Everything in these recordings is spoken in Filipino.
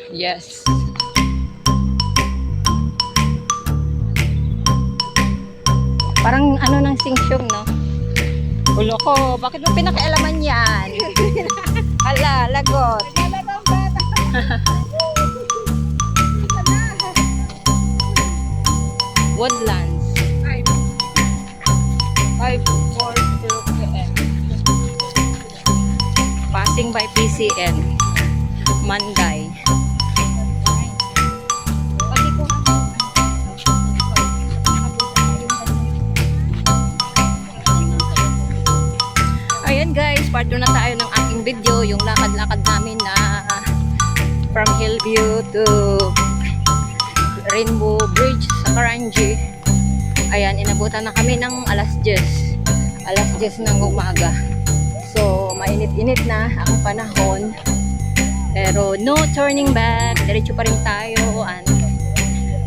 Yes. Parang ano ng singsyong, no? Ulo ko, bakit mo pinakialaman yan? Hala, lagot. Woodlands. 542 km. Passing by PCN. Manday. Ayan guys, part 2 na tayo ng aking video, yung lakad-lakad namin na from Hillview to Rainbow Bridge sa Karanji. Ayan, inabutan na kami ng alas 10 ng umaga. So, mainit-init na ang panahon. Pero no turning back, diretso pa rin tayo. And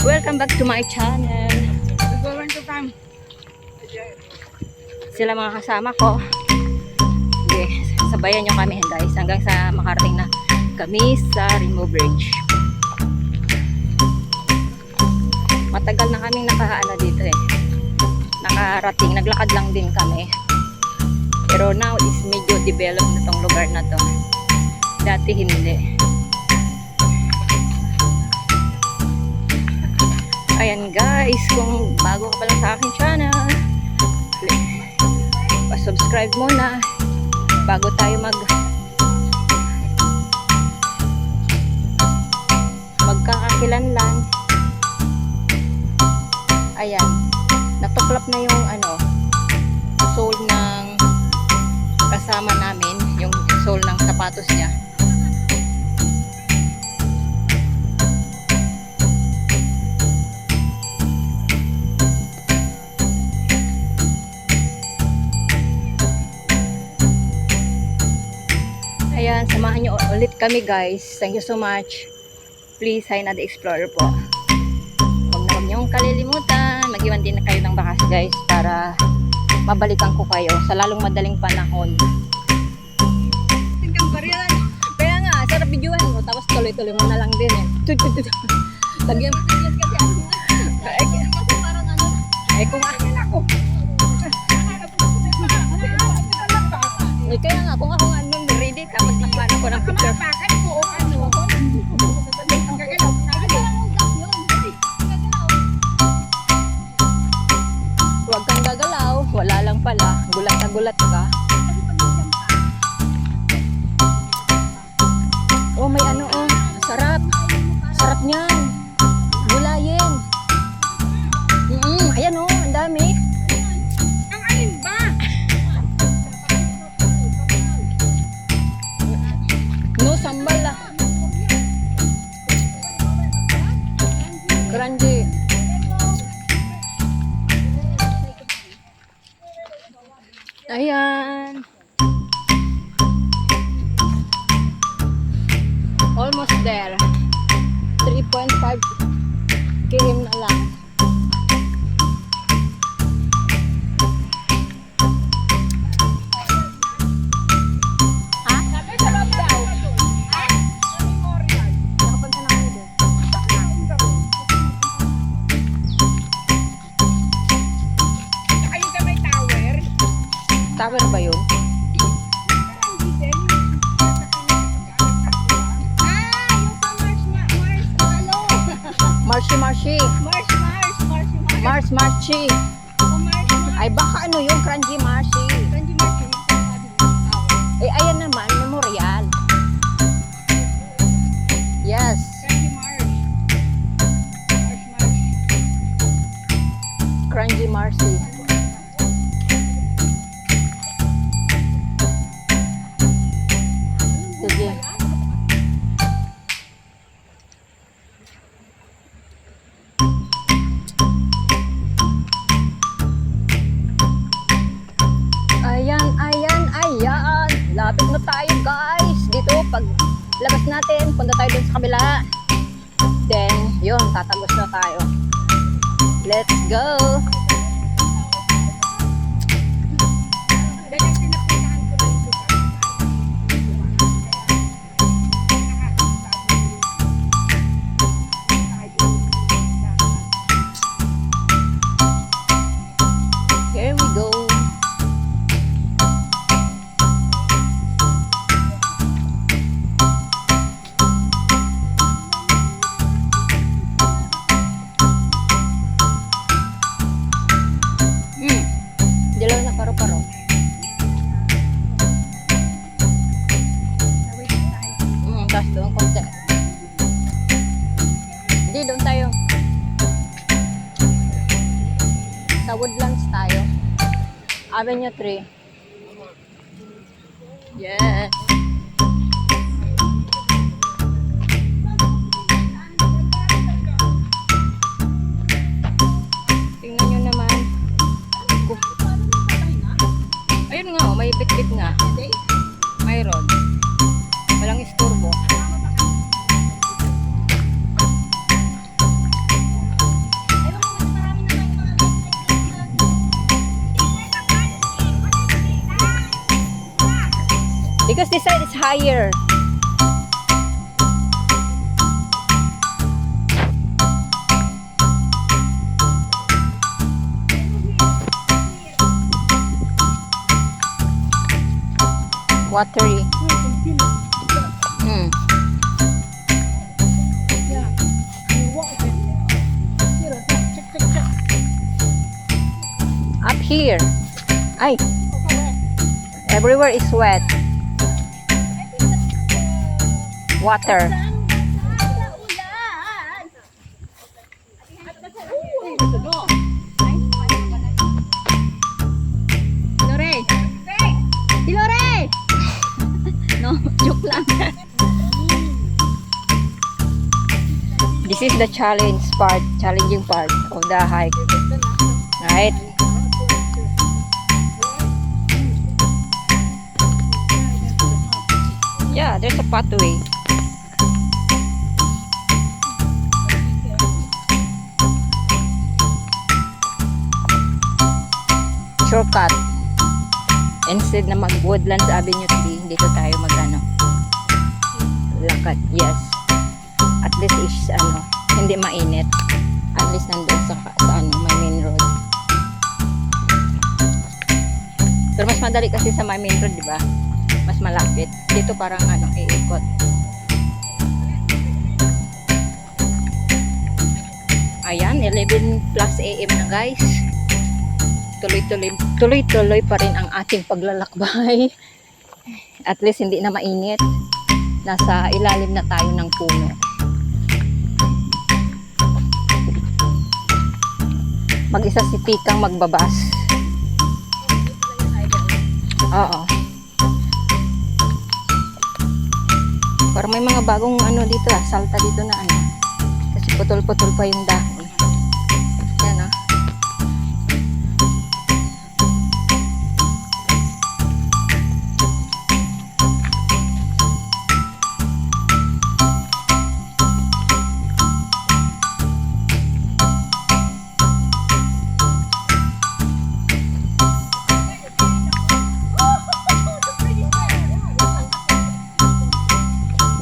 welcome back to my channel. Sila mga kasama ko. Okay, sabayan nyo kami guys hanggang sa makarating na kami sa Rainbow Bridge. Matagal na kaming nakaano dito eh. Nakarating, naglakad lang din kami. Pero now is medyo developed na tong lugar na to. Dati hindi. Ayan guys, kung bago ka pa lang sa aking channel, pa-subscribe muna bago tayo magkakakilanlan. Ayan, natuklap na yung sole ng kasama namin, yung sole ng sapatos niya. Ayan, samahan nyo ulit kami guys. Thank you so much. Please, Haina the Explorer po. Huwag niyong kalilimutan. Mag-iwan din na kayo ng bakas guys para mabalikan ko kayo sa lalong madaling panahon. Kaya nga, sarap videoan mo. Tapos tuloy-tuloy mo na lang din eh. Lagyan. Kung ako. Kaya nga, kung ako nga nun ready, tapos nakuha ko ng picture. Huwag kang gagalaw, wala lang pala. Gulat na gulat ka. Oh, may oh. Sarap. Sarap niyan. Gulayin. Ayan oh, ang dami. Sambal lah. Karanji. Ayan. Almost there. 3.5 km na lang. Tower ba yun? Marshy. Marshy. Ay baka ano yung Crunchy Marshy. Eh ayan naman, Memorial. Yes. Crunchy Marshy. Sige. Ayan. Lapit na tayo guys. Dito, pag labas natin, punta tayo dun sa kabila. Then, yun, tatagos na tayo. Let's go! Tapos doon konti. Hindi, doon tayo. Sa Woodlands tayo. Avenue 3. Yes. Tingnan nyo naman. Ayun nga, oh, may bit-bit nga. Mayroon. Walang istorbo. Because this side is higher. Watery. Mm. Up here. Ay. Everywhere is wet. Water. Lore. Si Lore. No, joke lang. This is the challenging part of the hike. Right? Yeah, there's a pathway. Shortcut. Instead na mag-Woodlands Avenue 3, dito tayo mag-ano. Lakad. Yes. At least is hindi mainit. At least nandun sa may main road. Pero mas madali kasi sa may main road, di ba? Mas malapit. Dito parang iikot. Ayan, 11 plus AM na guys. Tuloy-tuloy pa rin ang ating paglalakbay. At least hindi na mainit. Nasa ilalim na tayo ng puno. Mag-isa si Tikang magbabas. Oo. Parang may mga bagong dito salta dito na kasi putol-putol pa yung dahon. Yan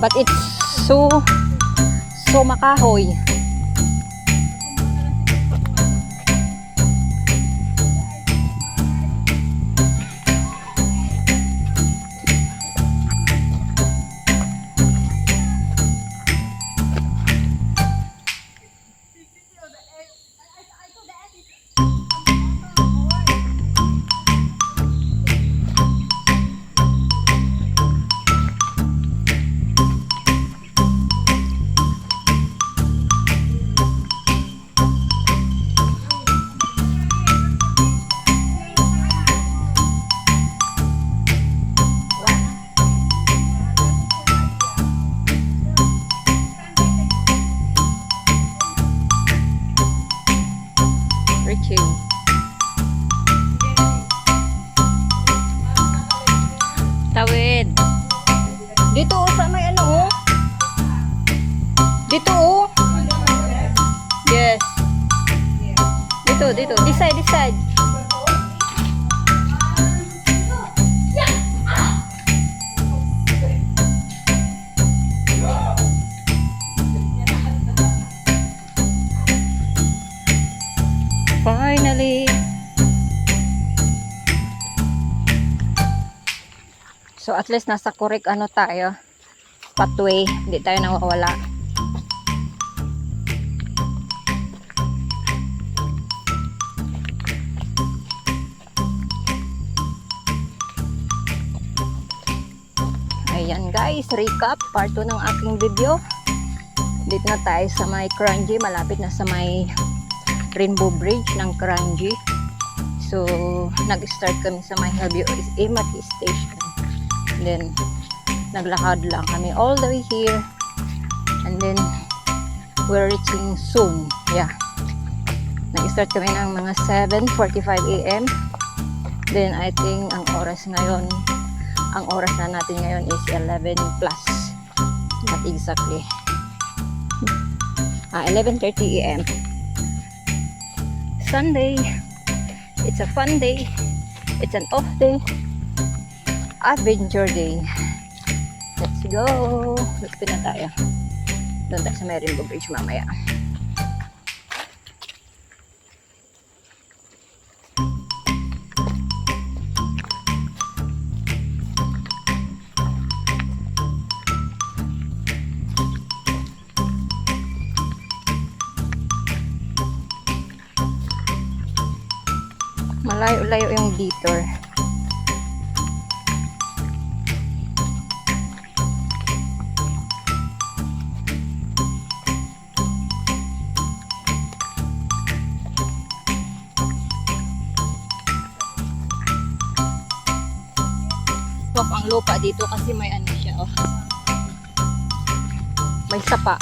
but it's so makahoy. Tawid. Dito sa may Dito Yes. Dito. This side. Finally. So at least nasa correct tayo. Pathway, hindi tayo nawawala. Ayan guys. guys, recap part 2 ng aking video. Dito na tayo sa may Kranji, malapit na sa may Rainbow Bridge ng Kranji. So nag-start kami sa may Hillview MRT station. Then naglakad lang kami all the way here. And then we're reaching soon. Yeah. Nag-start kami ng mga 7:45 AM. Then I think ang oras na natin ngayon is 11 plus. Not exactly. 11:30 AM. Sunday. It's a fun day. It's an off day. Adventure day. Let's go. Lupin na tayo. Doon tayo sa Rainbow Bridge mamaya. Malayo-layo yung detour. Swap ang lupa dito kasi may ano siya, oh. May sapa.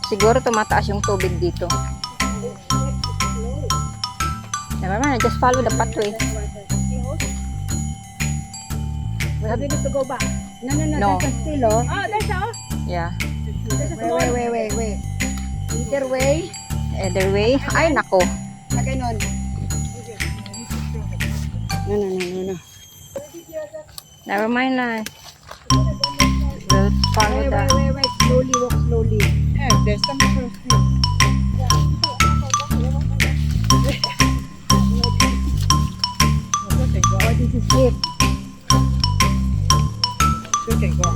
Siguro tumataas yung tubig dito. Never mind, just follow the pathway. We need to go back. No. There's a still, oh. Oh, there's a. Yeah. Wait. Either way. Either way. Ay, nako. Okay, no. No. Never mind na. We'll follow the... Wait. Slowly, walk slowly. Yeah, there's some sort of thing. Oh, this is it. Okay, go.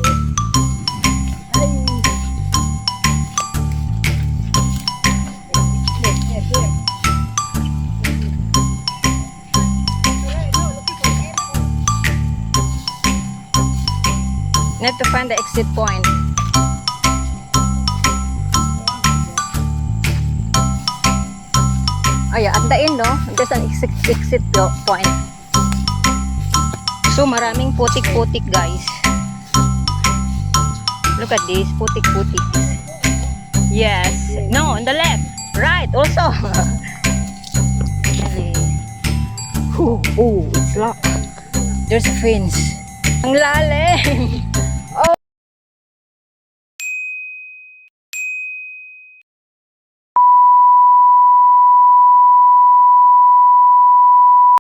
Need to find the exit point. Oh yeah, at the end, no? There's an exit point. So, maraming putik-putik, guys. Look at this, putik-putik. Yes. No, on the left. Right, also. Oh, it's locked. There's a fence. Ang lalim.